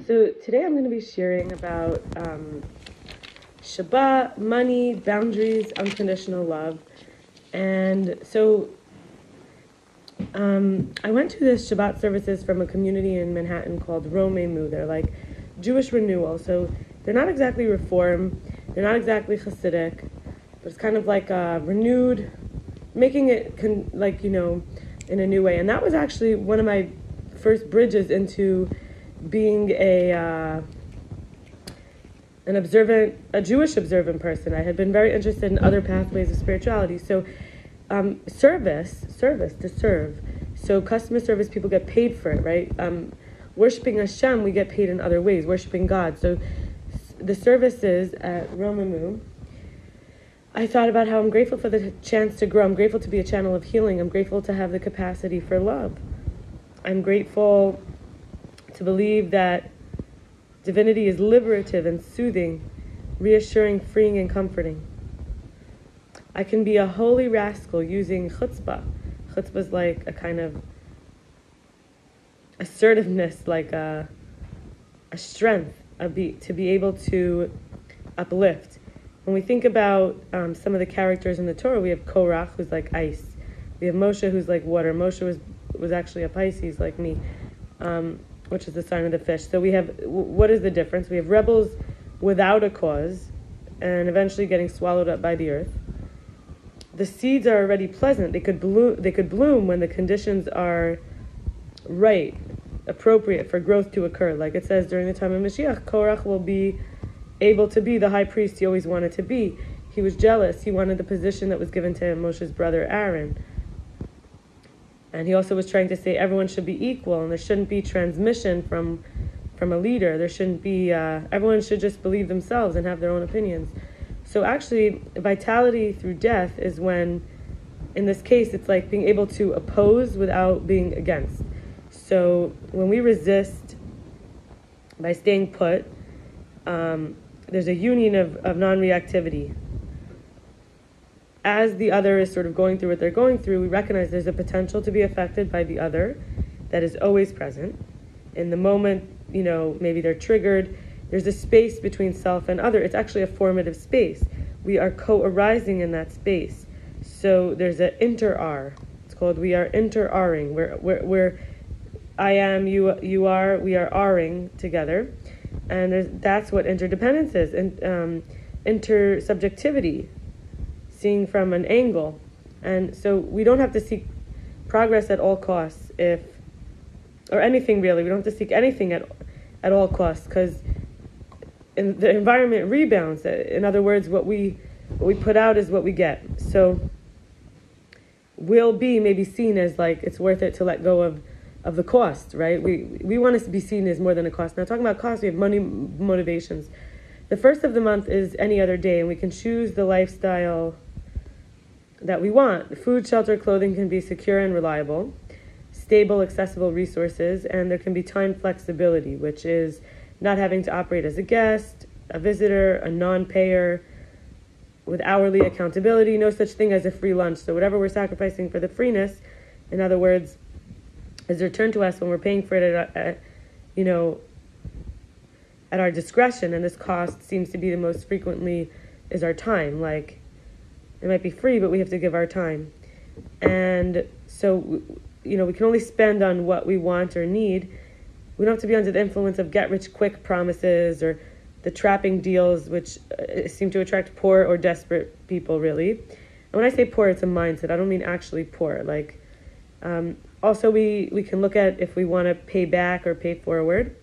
So today I'm going to be sharing about Shabbat, money, boundaries, unconditional love. And so I went to this Shabbat services from a community in Manhattan called Romemu. They're like Jewish renewal. So they're not exactly Reform, they're not exactly Hasidic, but it's kind of like renewed, making it in a new way. And that was actually one of my first bridges into being a Jewish observant person. I had been very interested in other pathways of spirituality. So service, to serve. So customer service, people get paid for it, right? Worshipping Hashem, we get paid in other ways, worshipping God. So the services at Romemu, I thought about how I'm grateful for the chance to grow. I'm grateful to be a channel of healing. I'm grateful to have the capacity for love. I'm grateful to believe that divinity is liberative and soothing, reassuring, freeing, and comforting. I can be a holy rascal using chutzpah. Chutzpah is like a kind of assertiveness, like a strength, to be able to uplift. When we think about some of the characters in the Torah, we have Korach, who's like ice. We have Moshe, who's like water. Moshe was actually a Pisces, like me, which is the sign of the fish. So we have, what is the difference? We have rebels without a cause, and eventually getting swallowed up by the earth. The seeds are already pleasant. They could bloom when the conditions are right, appropriate for growth to occur. Like it says during the time of Mashiach, Korach will be able to be the high priest he always wanted to be. He was jealous. He wanted the position that was given to him, Moshe's brother Aaron. And he also was trying to say everyone should be equal, and there shouldn't be transmission from a leader. There shouldn't be, everyone should just believe themselves and have their own opinions. So actually, vitality through death is when, in this case, it's like being able to oppose without being against. So when we resist by staying put, there's a union of non-reactivity. As the other is sort of going through what they're going through, we recognize there's a potential to be affected by the other that is always present. In the moment, maybe they're triggered, there's a space between self and other. It's actually a formative space. We are co-arising in that space. So there's an inter-R. It's called we are inter-R-ing. We're I am, you are, we are R-ing together. And that's what interdependence is. And intersubjectivity. Seeing from an angle. And so we don't have to seek progress at all costs, or anything really. We don't have to seek anything at all costs, because the environment rebounds. In other words, what we put out is what we get. So will be maybe seen as like it's worth it to let go of the cost, right? We want to be seen as more than a cost. Now, talking about cost, we have money motivations. The first of the month is any other day, and we can choose the lifestyle that we want. Food, shelter, clothing can be secure and reliable, stable, accessible resources, and there can be time flexibility, which is not having to operate as a guest, a visitor, a non-payer, with hourly accountability, no such thing as a free lunch. So whatever we're sacrificing for the freeness, in other words, is returned to us when we're paying for it at our discretion, and this cost seems to be the most frequently is our time. Like, it might be free, but we have to give our time. And so, we can only spend on what we want or need. We don't have to be under the influence of get-rich-quick promises or the trapping deals, which seem to attract poor or desperate people, really. And when I say poor, it's a mindset. I don't mean actually poor. Like, also, we can look at if we want to pay back or pay forward.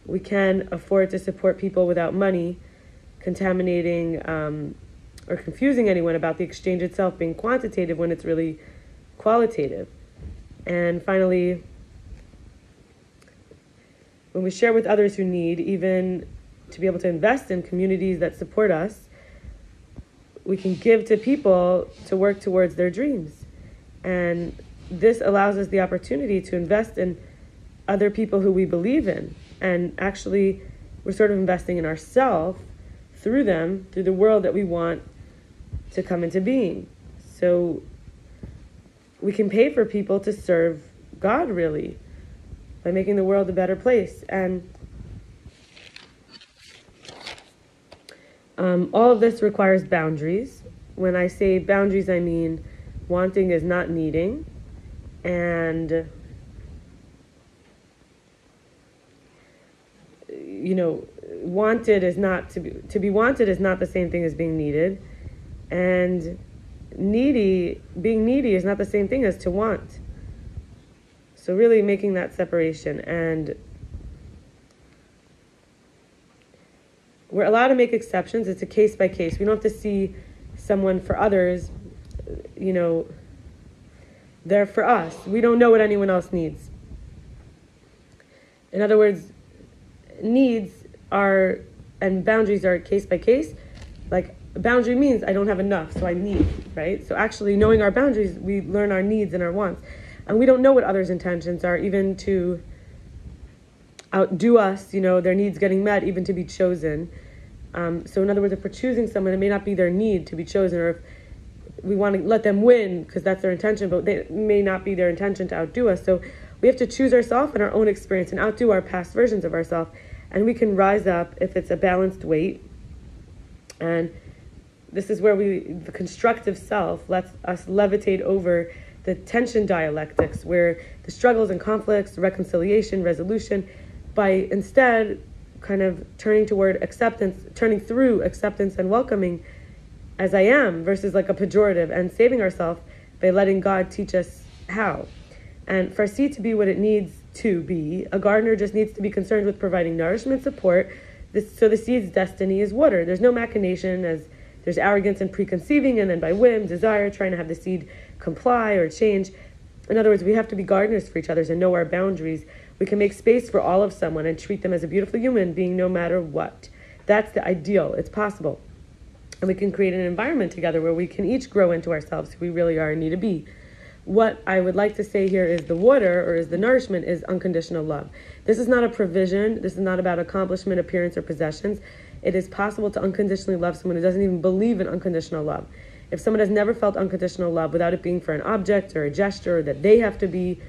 We can afford to support people without money, contaminating or confusing anyone about the exchange itself being quantitative when it's really qualitative. And finally, when we share with others who need, even to be able to invest in communities that support us, we can give to people to work towards their dreams. And this allows us the opportunity to invest in other people who we believe in. And actually, we're sort of investing in ourselves through them, through the world that we want to come into being. So we can pay for people to serve God, really, by making the world a better place. And All of this requires boundaries. When I say boundaries, I mean wanting is not needing, and wanted is not to be wanted is not the same thing as being needed, and being needy is not the same thing as to want. So really making that separation, and we're allowed to make exceptions. It's a case by case. We don't have to see someone for others, they're for us. We don't know what anyone else needs. In other words, needs are, and boundaries are case by case. Like, a boundary means I don't have enough, so I need, right? So actually knowing our boundaries, we learn our needs and our wants. And we don't know what others' intentions are, even to outdo us, their needs getting met, even to be chosen. So in other words, if we're choosing someone, it may not be their need to be chosen, or if we want to let them win because that's their intention, but it may not be their intention to outdo us. So we have to choose ourselves and our own experience and outdo our past versions of ourselves. And we can rise up if it's a balanced weight. And this is where the constructive self lets us levitate over the tension dialectics, where the struggles and conflicts, reconciliation, resolution, by instead kind of turning through acceptance and welcoming as I am, versus like a pejorative, and saving ourselves by letting God teach us how. And for a seed to be what it needs to be, a gardener just needs to be concerned with providing nourishment, support. So the seed's destiny is water. There's no machination, as there's arrogance and preconceiving, and then by whim, desire, trying to have the seed comply or change. In other words, we have to be gardeners for each other and know our boundaries. We can make space for all of someone and treat them as a beautiful human being no matter what. That's the ideal. It's possible. And we can create an environment together where we can each grow into ourselves who we really are and need to be. What I would like to say here is the water, or is the nourishment, is unconditional love. This is not a provision. This is not about accomplishment, appearance, or possessions. It is possible to unconditionally love someone who doesn't even believe in unconditional love. If someone has never felt unconditional love without it being for an object or a gesture, or that they have to be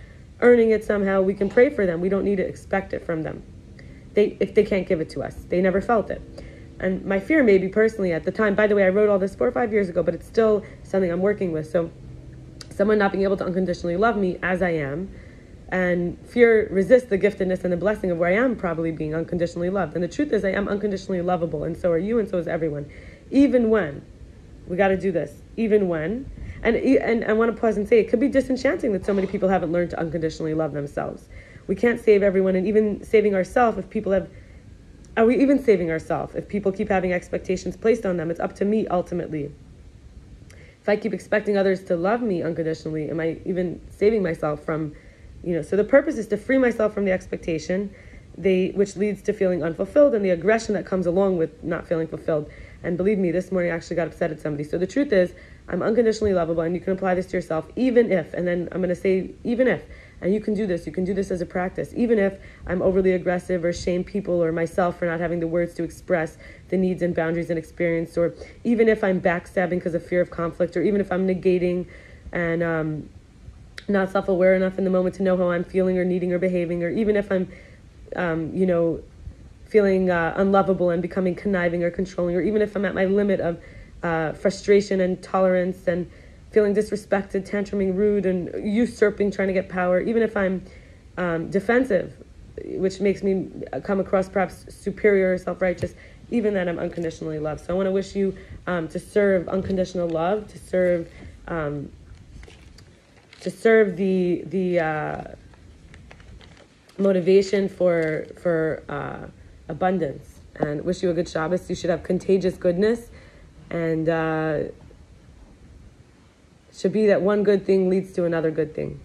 earning it somehow, we can pray for them. We don't need to expect it from them. If they can't give it to us, they never felt it. And my fear, maybe personally at the time, by the way, I wrote all this 4 or 5 years ago, but it's still something I'm working with. So someone not being able to unconditionally love me as I am, and fear resists the giftedness and the blessing of where I am probably being unconditionally loved. And the truth is, I am unconditionally lovable, and so are you, and so is everyone. Even when, we got to do this, even when. And I want to pause and say, it could be disenchanting that so many people haven't learned to unconditionally love themselves. We can't save everyone, and even saving ourselves, if people have, are we even saving ourselves? If people keep having expectations placed on them, it's up to me ultimately. If I keep expecting others to love me unconditionally, am I even saving myself from, so the purpose is to free myself from the expectation, which leads to feeling unfulfilled and the aggression that comes along with not feeling fulfilled. And believe me, this morning I actually got upset at somebody. So the truth is, I'm unconditionally lovable, and you can apply this to yourself, even if, and then I'm going to say, even if, and you can do this as a practice, even if I'm overly aggressive or shame people or myself for not having the words to express the needs and boundaries and experience, or even if I'm backstabbing because of fear of conflict, or even if I'm negating and not self-aware enough in the moment to know how I'm feeling or needing or behaving, or even if I'm, feeling unlovable and becoming conniving or controlling, or even if I'm at my limit of frustration and tolerance and feeling disrespected, tantruming, rude, and usurping, trying to get power, even if I'm defensive, which makes me come across perhaps superior or self-righteous, even then I'm unconditionally loved. So I want to wish you to serve unconditional love, to serve the motivation for abundance, and wish you a good Shabbos. You should have contagious goodness, and should be that one good thing leads to another good thing.